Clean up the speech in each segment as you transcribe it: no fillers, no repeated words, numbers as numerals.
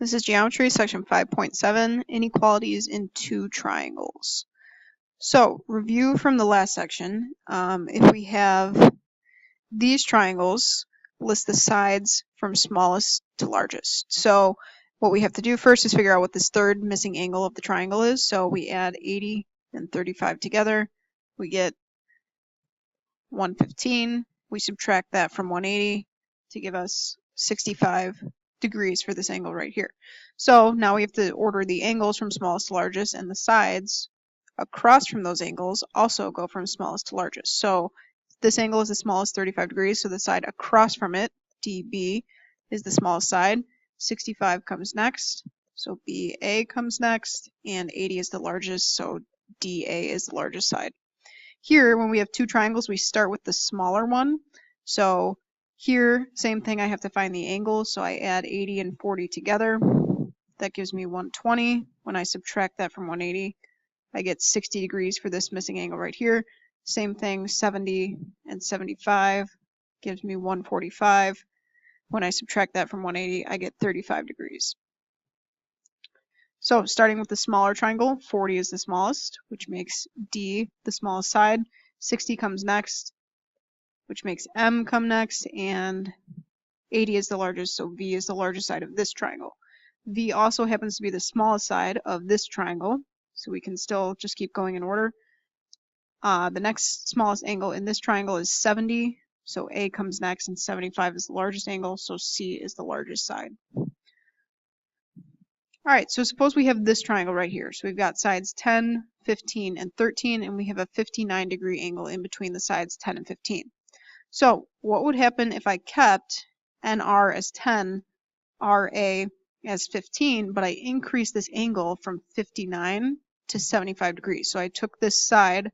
This is geometry, section 5.7, inequalities in two triangles. So, review from the last section. If we have these triangles, list the sides from smallest to largest. So, what we have to do first is figure out what this third missing angle of the triangle is. So, we add 80 and 35 together. We get 115. We subtract that from 180 to give us 65 degrees for this angle right here. So now we have to order the angles from smallest to largest, and the sides across from those angles also go from smallest to largest. So this angle is the smallest, 35 degrees, so the side across from it, DB, is the smallest side. 65 comes next, so BA comes next, and 80 is the largest, so DA is the largest side. Here, when we have two triangles, we start with the smaller one. So here, same thing, I have to find the angle, so I add 80 and 40 together. That gives me 120. When I subtract that from 180, I get 60 degrees for this missing angle right here. Same thing, 70 and 75 gives me 145. When I subtract that from 180, I get 35 degrees. So starting with the smaller triangle, 40 is the smallest, which makes D the smallest side. 60 comes next, which makes M come next, and 80 is the largest, so V is the largest side of this triangle. V also happens to be the smallest side of this triangle, so we can still just keep going in order. The next smallest angle in this triangle is 70, so A comes next, and 75 is the largest angle, so C is the largest side. All right, so suppose we have this triangle right here. So we've got sides 10, 15, and 13, and we have a 59-degree angle in between the sides 10 and 15. So what would happen if I kept NR as 10, RA as 15, but I increased this angle from 59 to 75 degrees? So I took this side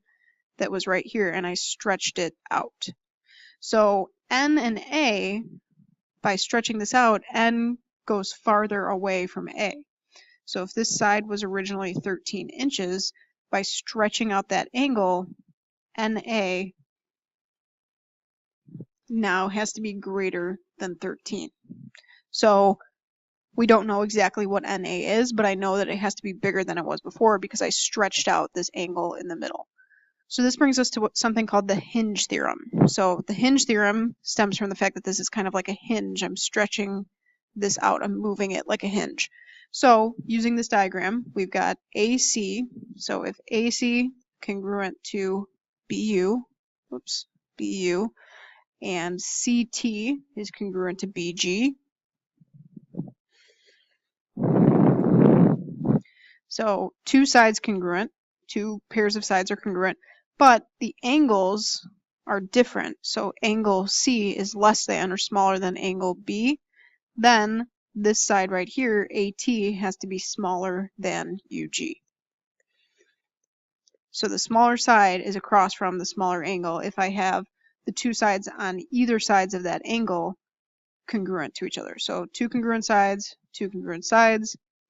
that was right here and I stretched it out. So N and A, by stretching this out, N goes farther away from A. So if this side was originally 13 inches, by stretching out that angle, NA now has to be greater than 13. So we don't know exactly what NA is, but I know that it has to be bigger than it was before because I stretched out this angle in the middle. So this brings us to something called the hinge theorem. So the hinge theorem stems from the fact that this is kind of like a hinge. I'm stretching this out, I'm moving it like a hinge. So using this diagram, we've got AC. So if AC congruent to BU, BU, and CT is congruent to BG. So two sides congruent, two pairs of sides are congruent, but the angles are different. So angle C is less than or smaller than angle B. Then this side right here, AT, has to be smaller than UG. So the smaller side is across from the smaller angle if I have the two sides on either sides of that angle congruent to each other. So two congruent sides,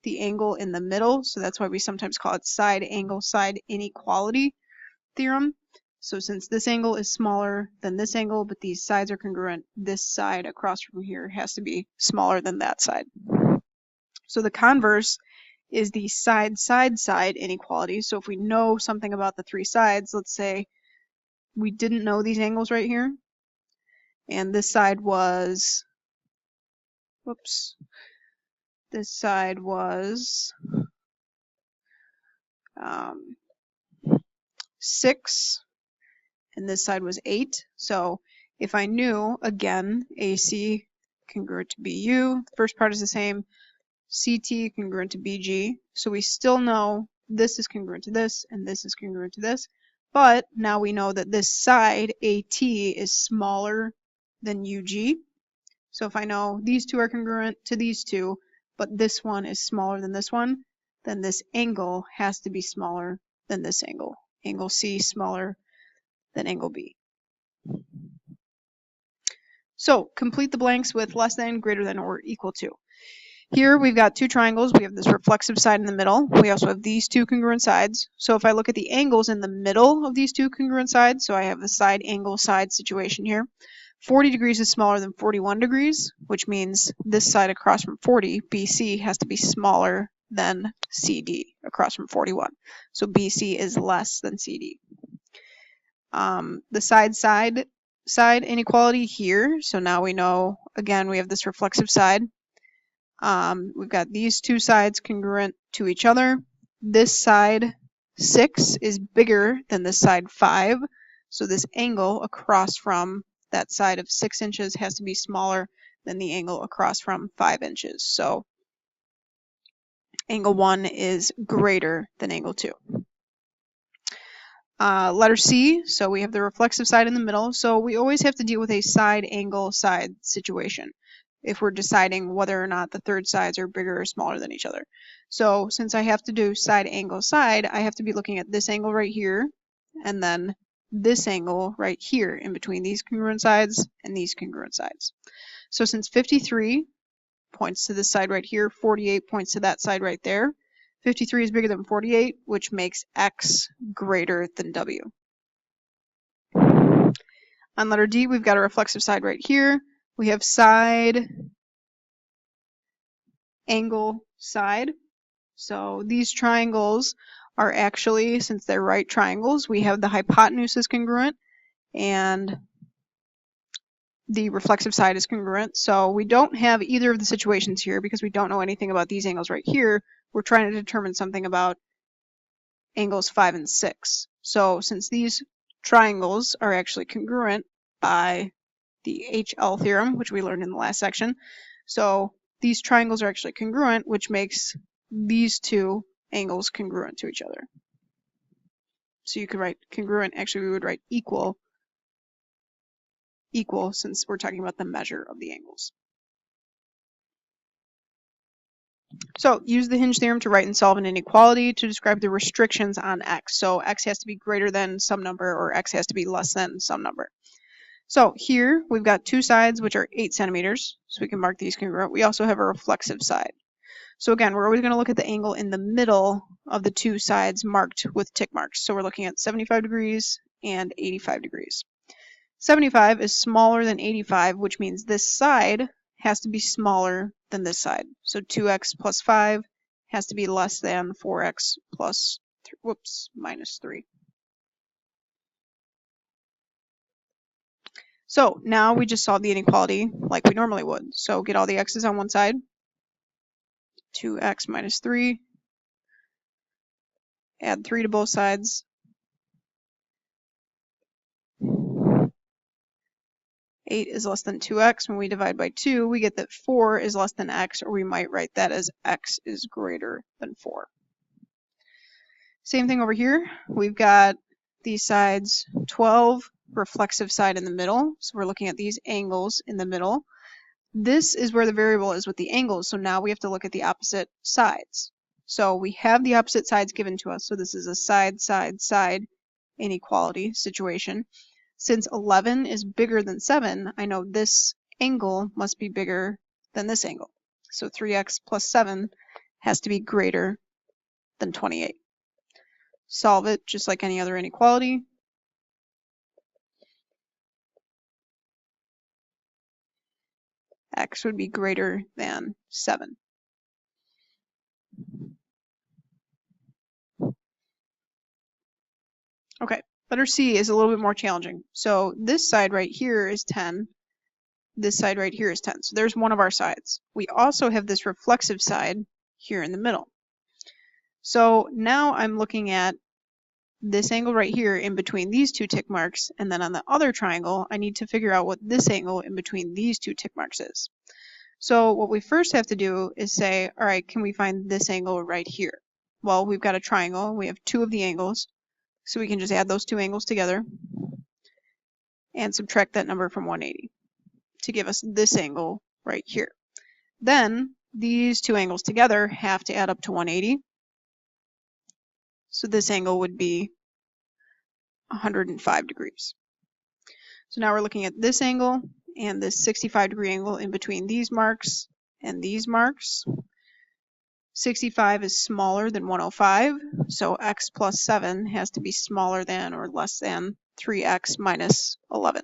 the angle in the middle, so that's why we sometimes call it side angle side inequality theorem. So since this angle is smaller than this angle, but these sides are congruent, this side across from here has to be smaller than that side. So the converse is the side-side-side inequality. So if we know something about the three sides, let's say we didn't know these angles right here, and this side was, this side was 6, and this side was 8. So if I knew, again, AC congruent to BU, the first part is the same, CT congruent to BG, so we still know this is congruent to this, and this is congruent to this, but now we know that this side, AT, is smaller than UG. So if I know these two are congruent to these two, but this one is smaller than this one, then this angle has to be smaller than this angle. Angle C smaller than angle B. So complete the blanks with less than, greater than, or equal to. Here we've got two triangles. We have this reflexive side in the middle. We also have these two congruent sides. So if I look at the angles in the middle of these two congruent sides, so I have the side angle side situation here. 40 degrees is smaller than 41 degrees, which means this side across from 40, BC, has to be smaller than CD across from 41. So BC is less than CD. The side inequality here, so now we know, again, we have this reflexive side. We've got these two sides congruent to each other. This side 6 is bigger than this side 5, so this angle across from that side of 6 inches has to be smaller than the angle across from 5 inches. So angle 1 is greater than angle 2. Letter C, so we have the reflexive side in the middle, so we always have to deal with a side angle side situation if we're deciding whether or not the third sides are bigger or smaller than each other. So since I have to do side angle side, I have to be looking at this angle right here and then this angle right here in between these congruent sides and these congruent sides. So since 53 points to this side right here, 48 points to that side right there, 53 is bigger than 48, which makes X greater than W. On letter D, we've got a reflexive side right here. We have side, angle, side. So these triangles are actually, since they're right triangles, we have the hypotenuse is congruent and the reflexive side is congruent. So we don't have either of the situations here because we don't know anything about these angles right here. We're trying to determine something about angles 5 and 6. So since these triangles are actually congruent by the HL theorem, which we learned in the last section, so these triangles are actually congruent, which makes these two angles congruent to each other. So you could write congruent, actually we would write equal, since we're talking about the measure of the angles. So use the hinge theorem to write and solve an inequality to describe the restrictions on x. So x has to be greater than some number or x has to be less than some number. So here we've got two sides which are 8 centimeters, so we can mark these congruent. We also have a reflexive side. So again, we're always going to look at the angle in the middle of the two sides marked with tick marks. So we're looking at 75 degrees and 85 degrees. 75 is smaller than 85, which means this side has to be smaller than this side. So 2x plus 5 has to be less than 4x plus minus 3. So now we just solve the inequality like we normally would. So get all the x's on one side. 2x minus 3. Add 3 to both sides. 8 is less than 2x. When we divide by 2, we get that 4 is less than x, or we might write that as x is greater than 4. Same thing over here. We've got these sides 12, reflexive side in the middle. So we're looking at these angles in the middle. This is where the variable is with the angles. So now we have to look at the opposite sides. So we have the opposite sides given to us. So this is a side, side, side inequality situation. Since 11 is bigger than 7, I know this angle must be bigger than this angle. So 3x plus 7 has to be greater than 28. Solve it just like any other inequality. X would be greater than 7. Okay, letter C is a little bit more challenging. So this side right here is 10. This side right here is 10. So there's one of our sides. We also have this reflexive side here in the middle. So now I'm looking at this angle right here in between these two tick marks, and then on the other triangle, I need to figure out what this angle in between these two tick marks is. So what we first have to do is say, all right, can we find this angle right here? Well, we've got a triangle. We have two of the angles. So we can just add those two angles together and subtract that number from 180 to give us this angle right here. Then these two angles together have to add up to 180. So this angle would be 105 degrees. So now we're looking at this angle and this 65-degree angle in between these marks and these marks. 65 is smaller than 105, so x plus 7 has to be smaller than or less than 3x minus 11.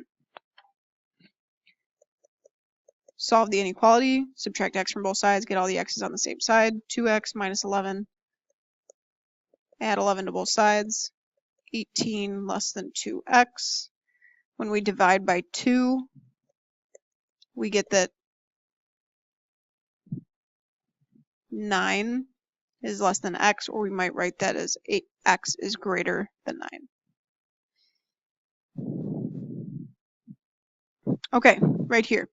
solve the inequality, subtract x from both sides, get all the x's on the same side. 2x minus 11, add 11 to both sides, 18 less than 2x. When we divide by 2, we get that 9 is less than x, or we might write that as x is greater than 9. Okay, right here.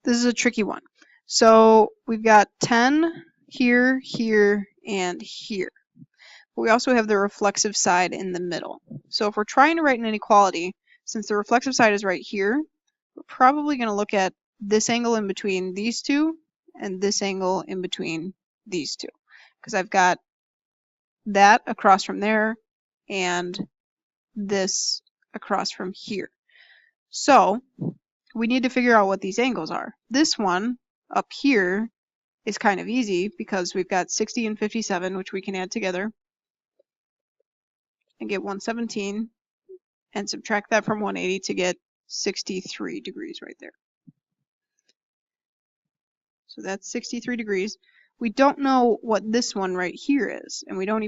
This is a tricky one. So we've got 10 here, here, and here. But we also have the reflexive side in the middle. So if we're trying to write an inequality, since the reflexive side is right here, we're probably going to look at this angle in between these two and this angle in between these two. Because I've got that across from there and this across from here. So we need to figure out what these angles are. This one up here is kind of easy because we've got 60 and 57, which we can add together and get 117, and subtract that from 180 to get 63 degrees right there. So that's 63 degrees. We don't know what this one right here is, and we don't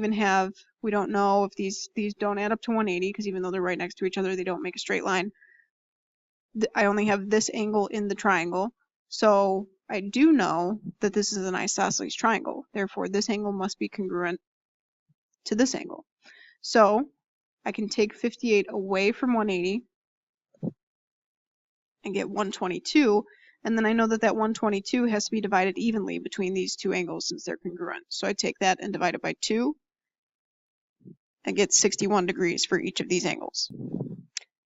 know if these don't add up to 180, because even though they're right next to each other, they don't make a straight line. I only have this angle in the triangle, so I do know that this is an isosceles triangle. Therefore, this angle must be congruent to this angle. So I can take 58 away from 180 and get 122, and then I know that that 122 has to be divided evenly between these two angles since they're congruent. So I take that and divide it by 2 and get 61 degrees for each of these angles.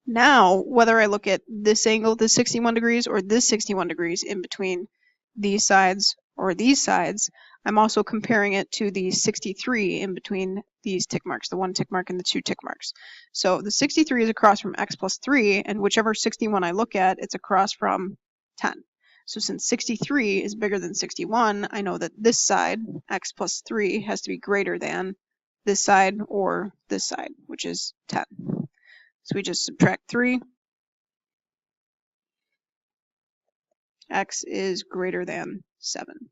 Now, whether I look at this angle, this 61 degrees, or this 61 degrees in between these sides or these sides, I'm also comparing it to the 63 in between these tick marks, the 1 tick mark and the 2 tick marks. So the 63 is across from x plus 3, and whichever 61 I look at, it's across from 10. So since 63 is bigger than 61, I know that this side, x plus 3, has to be greater than this side or this side, which is 10. So we just subtract 3. X is greater than 7.